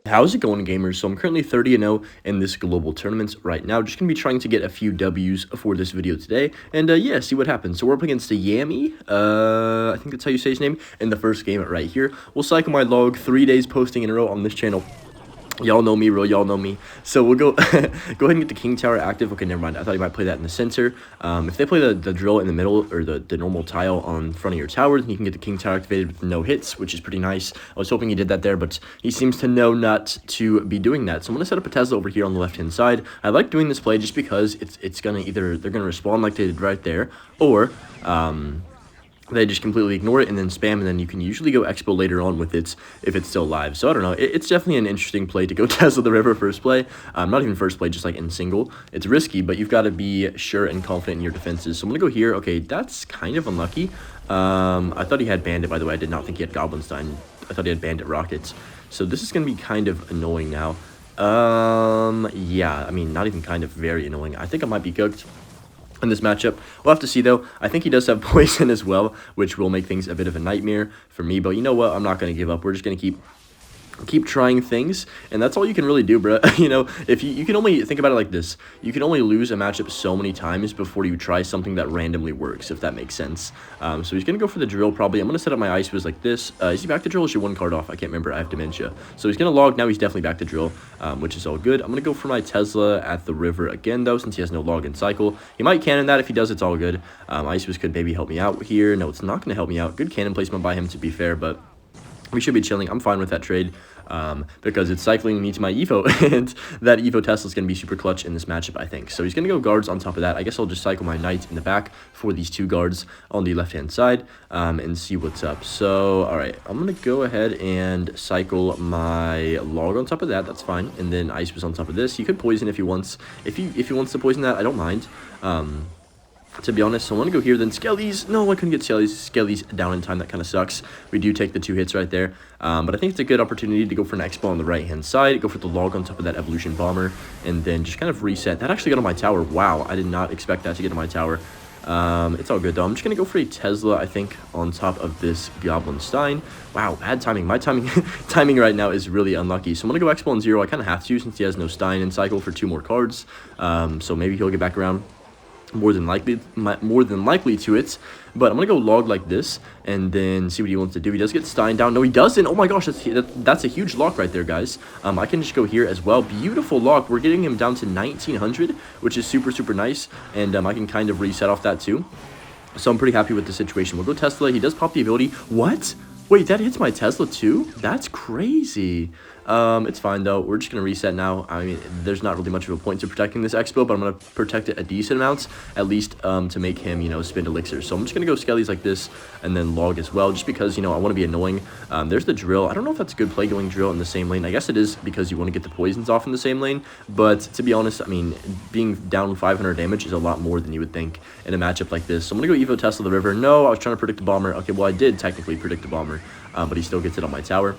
How's it going, gamers? So I'm currently 30-0 in this global tournament right now. Just going to be trying to get a few W's for this video today. And yeah, see what happens. So we're up against a Yami. I think that's how you say his name. In the first game right here. We'll cycle my log 3 days posting in a row on this channel. Y'all know me, bro. Y'all know me. So we'll go go ahead and get the King Tower active. Okay, never mind. I thought he might play that in the center. If they play the drill in the middle, or the normal tile on front of your tower, then you can get the King Tower activated with no hits, which is pretty nice. I was hoping he did that there, but he seems to know not to be doing that. So I'm going to set up a Tesla over here on the left-hand side. I like doing this play just because it's going to either, they're going to respawn like they did right there, or they just completely ignore it and then spam, and then you can usually go Xbow later on with it if it's still live. So I don't know, it's definitely an interesting play to go Tesla the river first play. Not even first play, just like in single. It's risky, but you've got to be sure and confident in your defenses. So I'm gonna go here. Okay, that's kind of unlucky. I thought he had Bandit, by the way. I did not think he had Goblinstein. I thought he had Bandit Rockets. So this is gonna be kind of annoying now. Yeah, I mean, not even kind of, very annoying. I think I might be cooked in this matchup. We'll have to see, though. I think he does have poison as well, which will make things a bit of a nightmare for me. But you know what? I'm not going to give up. We're just going to keep trying things, and that's all you can really do, bro. You know, if you can only think about it like this, you can only lose a matchup so many times before you try something that randomly works, if that makes sense. So he's gonna go for the drill probably. I'm gonna set up my ice like this. Is he back to drill, or is he one card off? I can't remember. I have dementia. So he's gonna log. Now he's definitely back to drill, which is all good. I'm gonna go for my Tesla at the river again, though, since he has no log and cycle. He might cannon that. If he does, it's all good. Ice could maybe help me out here. No, it's not gonna help me out. Good cannon placement by him, to be fair, but we should be chilling. I'm fine with that trade, because it's cycling me to my Evo, and that Evo Tesla is going to be super clutch in this matchup, I think. So he's going to go guards on top of that. I guess I'll just cycle my knight in the back for these two guards on the left-hand side, and see what's up. So, all right, I'm going to go ahead and cycle my log on top of that. That's fine. And then Ice was on top of this. He could poison if he wants. If he wants to poison that, I don't mind. To be honest, so I want to go here, then Skellies. No, I couldn't get Skellies down in time. That kind of sucks. We do take the 2 hits right there. But I think it's a good opportunity to go for an Xbow on the right-hand side, go for the log on top of that Evolution Bomber, and then just kind of reset. That actually got on my tower. Wow, I did not expect that to get on my tower. It's all good, though. I'm just going to go for a Tesla, I think, on top of this Goblinstein. Wow, bad timing. My timing right now is really unlucky. So I'm going to go Xbow on 0. I kind of have to, since he has no Stein and cycle for 2 more cards. So maybe he'll get back around. More than likely to it, but I'm gonna go log like this and then see what he wants to do. He does get Stein down. No, he doesn't. Oh my gosh, that's a huge lock right there, guys. I can just go here as well. Beautiful lock. We're getting him down to 1900, which is super nice, and I can kind of reset off that too. So I'm pretty happy with the situation. We'll go Tesla. He does pop the ability. What? Wait, that hits my Tesla too? That's crazy. It's fine, though. We're just going to reset now. I mean, there's not really much of a point to protecting this Xbow, but I'm going to protect it a decent amount, at least to make him, you know, spend elixirs. So I'm just going to go Skellies like this and then log as well, just because, you know, I want to be annoying. There's the drill. I don't know if that's a good play going drill in the same lane. I guess it is, because you want to get the poisons off in the same lane, but to be honest, I mean, being down 500 damage is a lot more than you would think in a matchup like this. So I'm going to go Evo Tesla the river. No, I was trying to predict the bomber. Okay, well, I did technically predict the bomber, but he still gets it on my tower.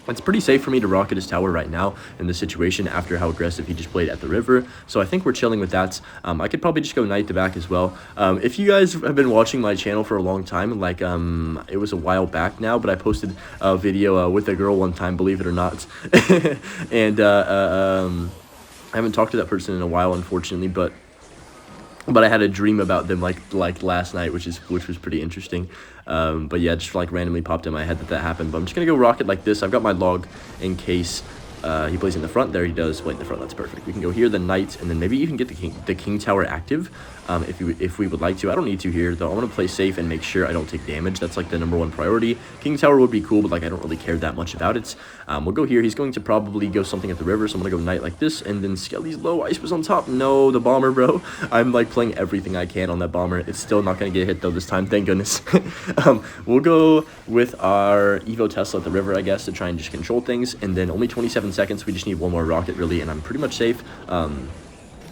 It's pretty safe for me to rocket his tower right now in this situation after how aggressive he just played at the river. So I think we're chilling with that. I could probably just go knight to back as well. If you guys have been watching my channel for a long time, like it was a while back now, but I posted a video with a girl one time, believe it or not. And I haven't talked to that person in a while, unfortunately, but I had a dream about them like last night, which was pretty interesting. But yeah, just like randomly popped in my head that happened. But I'm just gonna go rocket like this. I've got my log in case he plays in the front. There he does play in the front. That's perfect. We can go here, the knight, and then maybe even get the king tower active if we would like to. I don't need to here, though. I want to play safe and make sure I don't take damage. That's like the #1 priority. King tower would be cool, but like I don't really care that much about it. We'll go here. He's going to probably go something at the river, so I'm gonna go knight like this, and then Skelly's low. Ice was on top. No, the bomber, bro. I'm like playing everything I can on that bomber. It's still not gonna get hit though this time, thank goodness. We'll go with our Evo Tesla at the river, I guess, to try and just control things, and then only 27 seconds. We just need one more rocket, really, and I'm pretty much safe.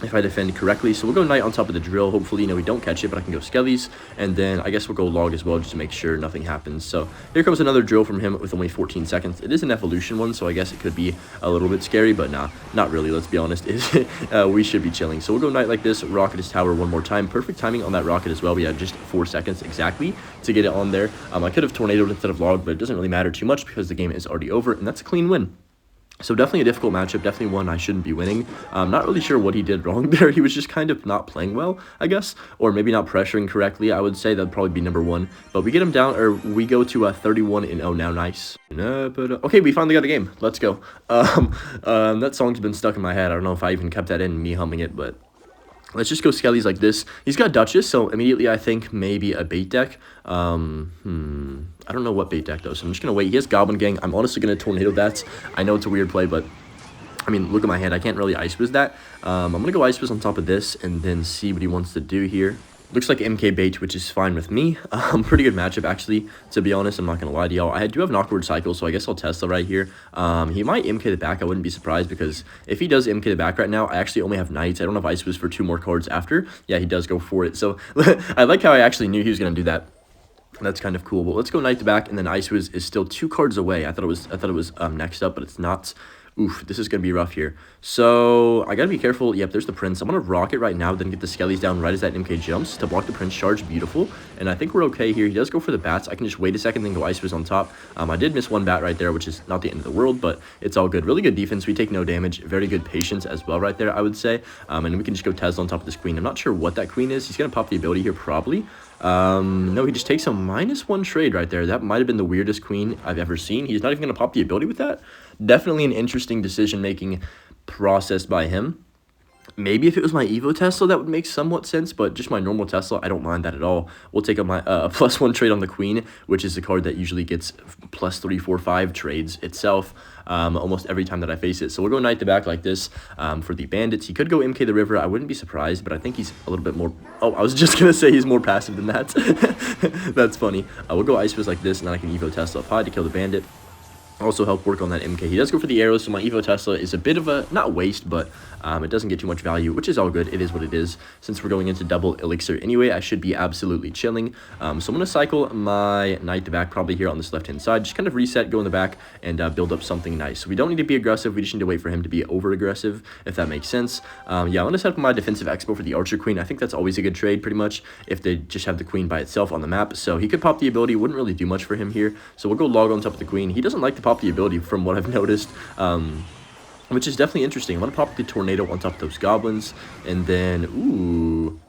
If I defend correctly. So we'll go knight on top of the drill. Hopefully, you know, we don't catch it, but I can go Skellies, and then I guess we'll go log as well just to make sure nothing happens. So here comes another drill from him with only 14 seconds. It is an evolution one, so I guess it could be a little bit scary, but nah, not really, let's be honest. We should be chilling. So we'll go knight like this, rocket his tower one more time. Perfect timing on that rocket as well. We had just 4 seconds exactly to get it on there. I could have tornadoed instead of log, but it doesn't really matter too much because the game is already over, and that's a clean win. So definitely a difficult matchup, definitely one I shouldn't be winning. I'm not really sure what he did wrong there. He was just kind of not playing well, I guess, or maybe not pressuring correctly. I would say that'd probably be number one. But we get him down, or we go to 31-0 now. Nice. Okay, we finally got the game. Let's go. That song's been stuck in my head. I don't know if I even kept that in, me humming it, but let's just go Skellies like this. He's got Duchess, so immediately I think maybe a bait deck. I don't know what bait deck though, so I'm just going to wait. He has Goblin Gang. I'm honestly going to Tornado that. I know it's a weird play, but I mean, look at my hand. I can't really Ice Wiz that. I'm going to go Ice Wiz on top of this and then see what he wants to do here. Looks like MK bait, which is fine with me. Pretty good matchup, actually, to be honest. I'm not going to lie to y'all. I do have an awkward cycle, so I guess I'll Tesla right here. He might MK the back. I wouldn't be surprised, because if he does MK the back right now, I actually only have Knights. I don't have Ice Wiz for 2 more cards after. Yeah, he does go for it. So I like how I actually knew he was going to do that. That's kind of cool. But let's go Knight the back, and then Ice Wiz is still 2 cards away. I thought it was next up, but it's not. Oof, this is going to be rough here. So, I got to be careful. Yep, there's the Prince. I'm going to rock it right now, then get the Skellies down right as that MK jumps to block the Prince charge. Beautiful. And I think we're okay here. He does go for the bats. I can just wait a second, then go Ice Wiz on top. I did miss 1 bat right there, which is not the end of the world, but it's all good. Really good defense. We take no damage. Very good patience as well right there, I would say. And we can just go Tesla on top of this Queen. I'm not sure what that Queen is. He's going to pop the ability here, probably. No, he just takes a -1 trade right there. That might have been the weirdest Queen I've ever seen. He's not even going to pop the ability with that. Definitely an interesting decision-making process by him. Maybe if it was my Evo Tesla, that would make somewhat sense, but just my normal Tesla, I don't mind that at all. We'll take up my +1 trade on the Queen, which is the card that usually gets +3, 4, 5 trades itself almost every time that I face it. So we'll go Knight the back like this for the Bandits. He could go MK the River. I wouldn't be surprised, but I think he's a little bit more... Oh, I was just going to say he's more passive than that. That's funny. We'll go Ice Fist like this, and then I can Evo Tesla up high to kill the Bandit. Also help work on that MK. He does go for the arrows, so my Evo Tesla is a bit of a, not waste, but it doesn't get too much value, which is all good. It is what it is. Since we're going into double elixir anyway, I should be absolutely chilling. So I'm going to cycle my Knight the back probably here on this left-hand side. Just kind of reset, go in the back, and build up something nice. So we don't need to be aggressive. We just need to wait for him to be over-aggressive, if that makes sense. Yeah, I'm going to set up my defensive Expo for the Archer Queen. I think that's always a good trade, pretty much, if they just have the Queen by itself on the map. So he could pop the ability. Wouldn't really do much for him here. So we'll go log on top of the Queen. He doesn't like to pop the ability, from what I've noticed, which is definitely interesting. I'm going to pop the Tornado on top of those Goblins, and then, ooh,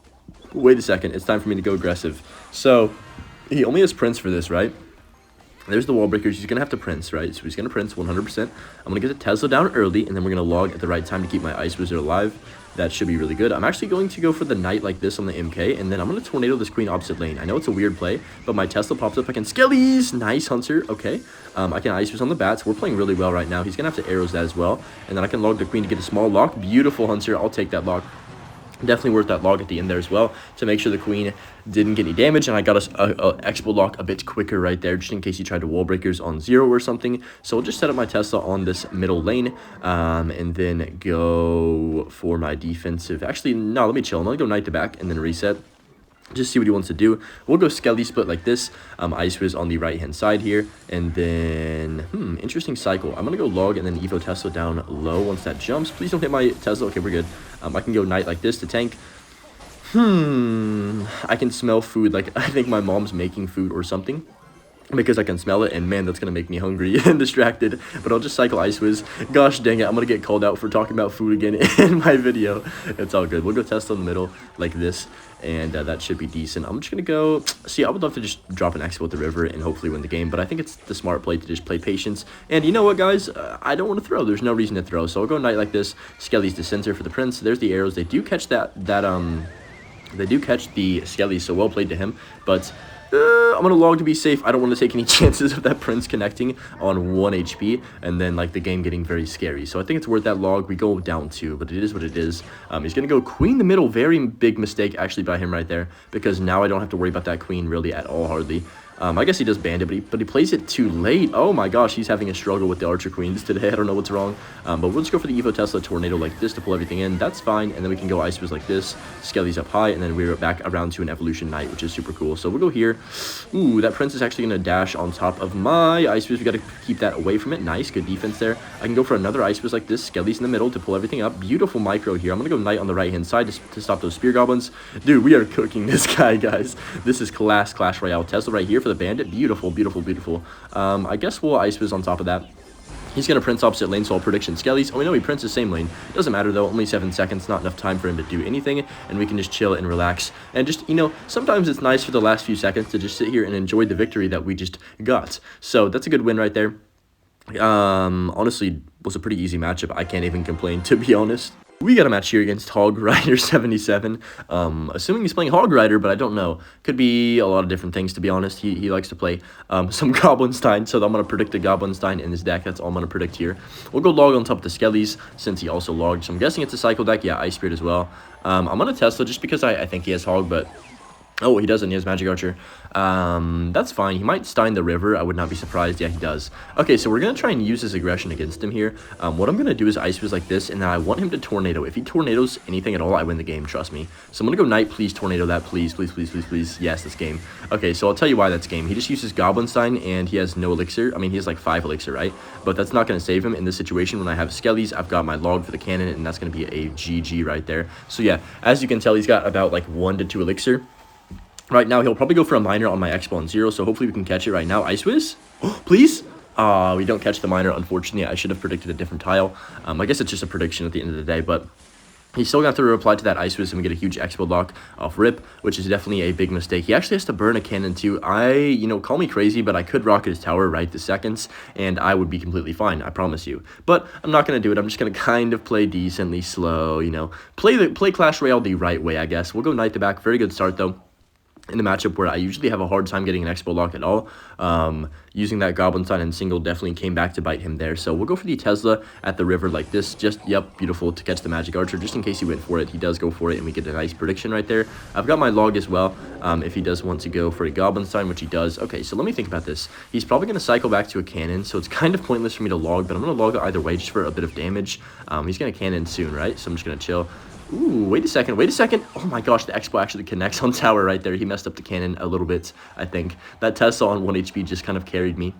wait a second, it's time for me to go aggressive. So, he only has Prince for this, right? There's the wall breakers. He's going to have to Prince, right? So he's going to Prince 100%. I'm going to get the Tesla down early, and then we're going to log at the right time to keep my Ice Wizard alive. That should be really good. I'm actually going to go for the Knight like this on the MK, and then I'm going to Tornado this Queen opposite lane. I know it's a weird play, but my Tesla pops up. I can Skellies. Nice, Hunter. Okay. I can Ice Fist on the bats. We're playing really well right now. He's going to have to arrows that as well. And then I can log the Queen to get a small lock. Beautiful, Hunter. I'll take that lock. Definitely worth that log at the end there as well to make sure the Queen didn't get any damage, and I got a Expo lock a bit quicker right there, just in case he tried to wall breakers on 0 or something. So we'll just set up my Tesla on this middle lane, and then go for my defensive. Actually, no, let me chill. I'm gonna go Knight to back and then reset. Just see what he wants to do. We'll go Skelly split like this. Ice Wiz on the right-hand side here. And then, interesting cycle. I'm going to go log and then Evo Tesla down low once that jumps. Please don't hit my Tesla. Okay, we're good. I can go Knight like this to tank. I can smell food. Like, I think my mom's making food or something, because I can smell it, and man, that's going to make me hungry and distracted. But I'll just cycle Ice Wiz. Gosh dang it, I'm going to get called out for talking about food again in my video. It's all good. We'll go Tesla in the middle like this, and that should be decent. I'm just going to go... See, I would love to just drop an Expo at the river and hopefully win the game, but I think it's the smart play to just play patience. And you know what, guys? I don't want to throw. There's no reason to throw, so I'll go Knight like this. Skelly's the center for the Prince. There's the arrows. They do catch they do catch the Skelly, so well played to him, but... I'm going to log to be safe. I don't want to take any chances of that Prince connecting on 1 HP and then, like, the game getting very scary. So I think it's worth that log. We go down 2, but it is what it is. He's going to go Queen the middle. Very big mistake, actually, by him right there, because now I don't have to worry about that Queen really at all, hardly. I guess he does Bandit, but he plays it too late. Oh my gosh, he's having a struggle with the Archer Queens today. I don't know what's wrong. But we'll just go for the Evo Tesla Tornado like this to pull everything in. That's fine. And then we can go Ice Wiz like this. Skelly's up high, and then we're back around to an Evolution Knight, which is super cool. So we'll go here. Ooh, that Prince is actually going to dash on top of my Ice Wiz. We got to keep that away from it. Nice, good defense there. I can go for another Ice Wiz like this. Skelly's in the middle to pull everything up. Beautiful micro here. I'm going to go Knight on the right-hand side to stop those Spear Goblins. Dude, we are cooking this guy, guys. This is Clash Royale. Tesla right here for the Bandit. Beautiful, beautiful, beautiful. I guess we'll Ice Wiz on top of that. He's going to Prince opposite lane, so I'll prediction Skellies. Oh, we know he Prince the same lane. Doesn't matter, though. Only 7 seconds. Not enough time for him to do anything. And we can just chill and relax. And just, you know, sometimes it's nice for the last few seconds to just sit here and enjoy the victory that we just got. So that's a good win right there. Honestly, was a pretty easy matchup. I can't even complain, to be honest. We got a match here against Hog Rider 77. Assuming he's playing Hog Rider, but I don't know. Could be a lot of different things, to be honest. He likes to play some Goblinstein, so I'm going to predict a Goblinstein in his deck. That's all I'm going to predict here. We'll go log on top of the Skellies, since he also logged. So I'm guessing it's a Cycle deck. Yeah, Ice Spirit as well. I'm going to Tesla just because I think he has Hog, but... Oh, he doesn't. He has Magic Archer. That's fine. He might Stein the River. I would not be surprised. Yeah, he does. Okay, so we're going to try and use his aggression against him here. What I'm going to do is Ice Fizz like this, and then I want him to Tornado. If he Tornadoes anything at all, I win the game. Trust me. So I'm going to go Knight. Please Tornado that. Please, please, please, please, please. Yes, that's game. Okay, so I'll tell you why that's game. He just uses Goblinstein, and he has no Elixir. I mean, he has like 5 Elixir, right? But that's not going to save him in this situation. When I have Skellies, I've got my log for the cannon, and that's going to be a GG right there. So yeah, as you can tell, he's got about like 1 to 2 Elixir. Right now, he'll probably go for a Miner on my Xbow on 0, so hopefully we can catch it right now. Ice Whiz? Please? We don't catch the Miner, unfortunately. I should have predicted a different tile. I guess it's just a prediction at the end of the day, but he's still going to have to reply to that Ice Whiz and we get a huge Xbow lock off rip, which is definitely a big mistake. He actually has to burn a cannon too. You know, call me crazy, but I could rocket his tower right this seconds, and I would be completely fine, I promise you. But I'm not going to do it. I'm just going to kind of play decently slow, you know. Play Clash Royale the right way, I guess. We'll go Knight the back. Very good start, though. In a matchup where I usually have a hard time getting an Xbow lock at all. Using that Goblinstein and single definitely came back to bite him there. So we'll go for the Tesla at the river like this. Just, yep, beautiful to catch the Magic Archer. Just in case he went for it, he does go for it, and we get a nice prediction right there. I've got my log as well, if he does want to go for a Goblinstein, which he does. Okay, so let me think about this. He's probably going to cycle back to a cannon, so it's kind of pointless for me to log, but I'm going to log it either way just for a bit of damage. He's going to cannon soon, right? So I'm just going to chill. Ooh, wait a second. Oh my gosh, the Xbow actually connects on tower right there. He messed up the cannon a little bit, I think. That Tesla on 1 HP just kind of carried me.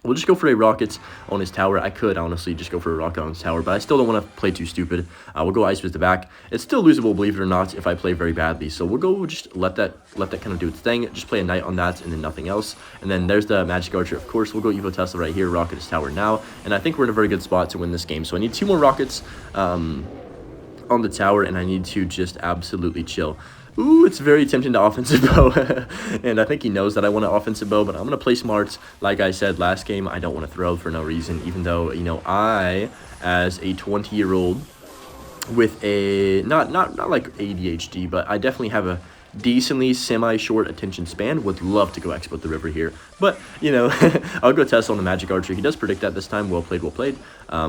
We'll just go for a rocket on his tower. I could, honestly, just go for a rocket on his tower, but I still don't want to play too stupid. We'll go Ice Fizz the back. It's still losable, believe it or not, if I play very badly. So we'll go just let that kind of do its thing. Just play a Knight on that and then nothing else. And then there's the Magic Archer, of course. We'll go Evo Tesla right here, rocket his tower now. And I think we're in a very good spot to win this game. So I need 2 more rockets on the tower, and I need to just absolutely chill. Ooh, it's very tempting to offensive bow, and I think he knows that I want to offensive bow, but I'm going to play smart. Like I said last game, I don't want to throw for no reason, even though, you know, I, as a 20-year-old with a, not like ADHD, but I definitely have a decently semi-short attention span, would love to go Xbow the river here, but you know, I'll go Tesla on the Magic Archer. He does predict that this time. Well played, well played.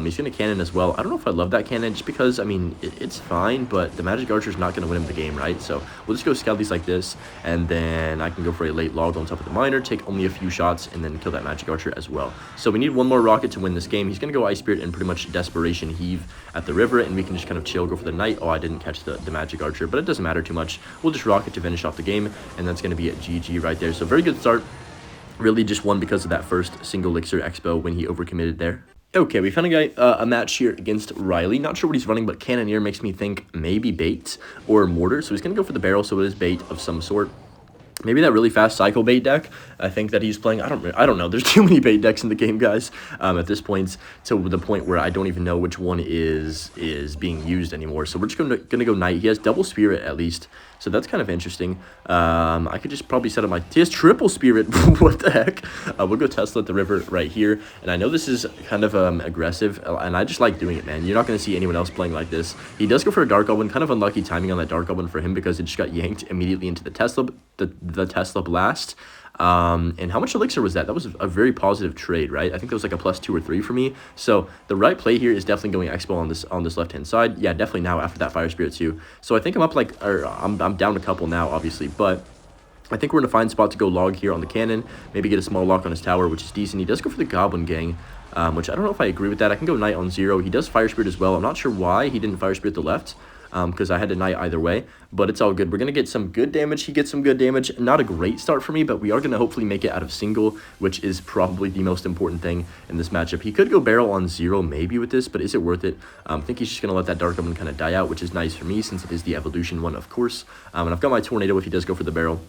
He's gonna cannon as well. I don't know if I love that cannon just because, I mean, it's fine, but the Magic Archer is not gonna win him the game, right? So we'll just go Skellies like this, and then I can go for a late log on top of the Miner, take only a few shots, and then kill that Magic Archer as well. So we need 1 more rocket to win this game. He's gonna go Ice Spirit and pretty much Desperation Heave at the river, and we can just kind of chill, go for the Knight. Oh, I didn't catch the Magic Archer, but it doesn't matter too much. We'll just rocket to finish off the game, and that's gonna be a GG right there. So very good start. Really just won because of that first single Elixir Xbow when he overcommitted there. Okay, we found a match here against Riley. Not sure what he's running, but Cannoneer makes me think maybe bait or mortar. So he's going to go for the barrel, so it is bait of some sort. Maybe that really fast cycle bait deck. I think that he's playing. I don't know. There's too many bait decks in the game, guys. At this point, to the point where I don't even know which one is being used anymore. So we're just gonna go Knight. He has double Spirit at least, so that's kind of interesting. I could just probably set up my. He has triple Spirit. What the heck? We'll go Tesla at the river right here. And I know this is kind of aggressive, and I just like doing it, man. You're not gonna see anyone else playing like this. He does go for a Dark Goblin. Kind of unlucky timing on that Dark Goblin for him because it just got yanked immediately into the Tesla. The Tesla Blast. And how much elixir was that? That was a very positive trade, right? I think that was like a +2 or 3 for me. So the right play here is definitely going Xbow on this left hand side. Yeah, definitely now after that Fire Spirit too. So I think I'm up I'm down a couple now, obviously, but I think we're in a fine spot to go log here on the cannon. Maybe get a small lock on his tower, which is decent. He does go for the Goblin Gang, which I don't know if I agree with that. I can go Knight on 0. He does Fire Spirit as well. I'm not sure why he didn't Fire Spirit the left. Because I had a Knight either way, but it's all good. We're going to get some good damage. He gets some good damage. Not a great start for me, but we are going to hopefully make it out of single, which is probably the most important thing in this matchup. He could go barrel on 0 maybe with this, but is it worth it? I think he's just going to let that Dark Goblin kind of die out, which is nice for me since it is the evolution one, of course. And I've got my Tornado if he does go for the barrel.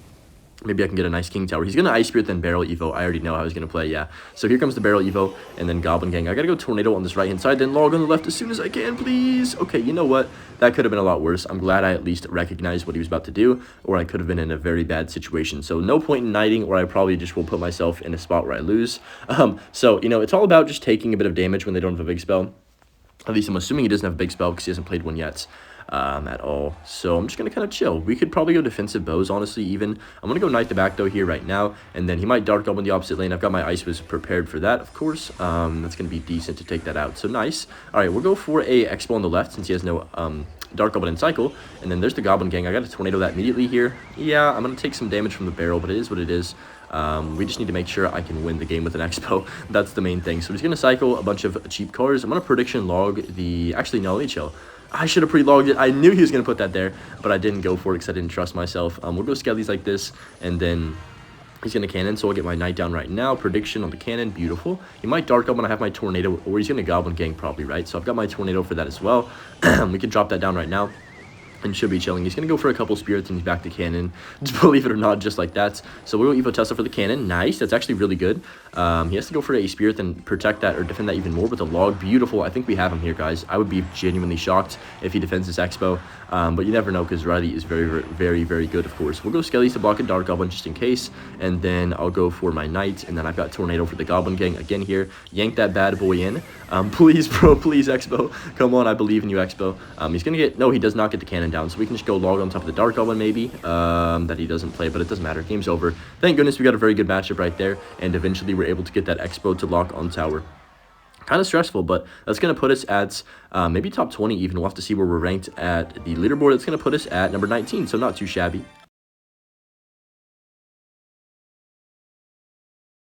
Maybe I can get a nice King Tower. He's going to Ice Spirit, then Barrel Evo. I already know how he's going to play, yeah. So here comes the Barrel Evo, and then Goblin Gang. I got to go Tornado on this right-hand side, then Log on the left as soon as I can, please. Okay, you know what? That could have been a lot worse. I'm glad I at least recognized what he was about to do, or I could have been in a very bad situation. So no point in knighting, or I probably just will put myself in a spot where I lose. So, you know, it's all about just taking a bit of damage when they don't have a big spell. At least I'm assuming he doesn't have a big spell because he hasn't played one yet. At all. So I'm just going to kind of chill. We could probably go defensive bows, honestly, even. I'm going to go Knight the back, though, here right now. And then he might Dark Goblin the opposite lane. I've got my Ice Wiz prepared for that, of course. That's going to be decent to take that out. So nice. All right, we'll go for a Xbow on the left since he has no Dark Goblin in cycle. And then there's the Goblin Gang. I got to Tornado that immediately here. Yeah, I'm going to take some damage from the barrel, but it is what it is. We just need to make sure I can win the game with an Xbow. That's the main thing. So he's going to cycle a bunch of cheap cards. I'm going to prediction log the... Actually, no, let me chill. I should have pre-logged it. I knew he was going to put that there, but I didn't go for it because I didn't trust myself. We'll go Skellies like this, and then he's going to cannon, so I'll get my Knight down right now. Prediction on the cannon, beautiful. He might Dark Goblin, I have my Tornado, or he's going to Goblin Gang probably, right? So I've got my Tornado for that as well. We can drop that down right now. And should be chilling. He's going to go for a couple spirits and he's back to cannon. Just believe it or not, just like that. So we'll go Evo Tesla for the cannon. Nice. That's actually really good. He has to go for a spirit and protect that or defend that even more with a log. Beautiful. I think we have him here, guys. I would be genuinely shocked if he defends this Xbow. But you never know because Riley is very, very, very good, of course. We'll go Skellies to block a Dark Goblin just in case. And then I'll go for my Knight. And then I've got Tornado for the Goblin Gang again here. Yank that bad boy in. Please, bro. Please, Xbow. Come on. I believe in you, Xbow. He's going to get... No, he does not get the cannon down. So we can just go log on top of the Dark Goblin maybe. That he doesn't play, but it doesn't matter. Game's over. Thank goodness we got a very good matchup right there. And eventually we're able to get that Xbow to lock on tower. Kind of stressful, but that's going to put us at maybe top 20 even. We'll have to see where we're ranked at the leaderboard. It's going to put us at number 19, so not too shabby.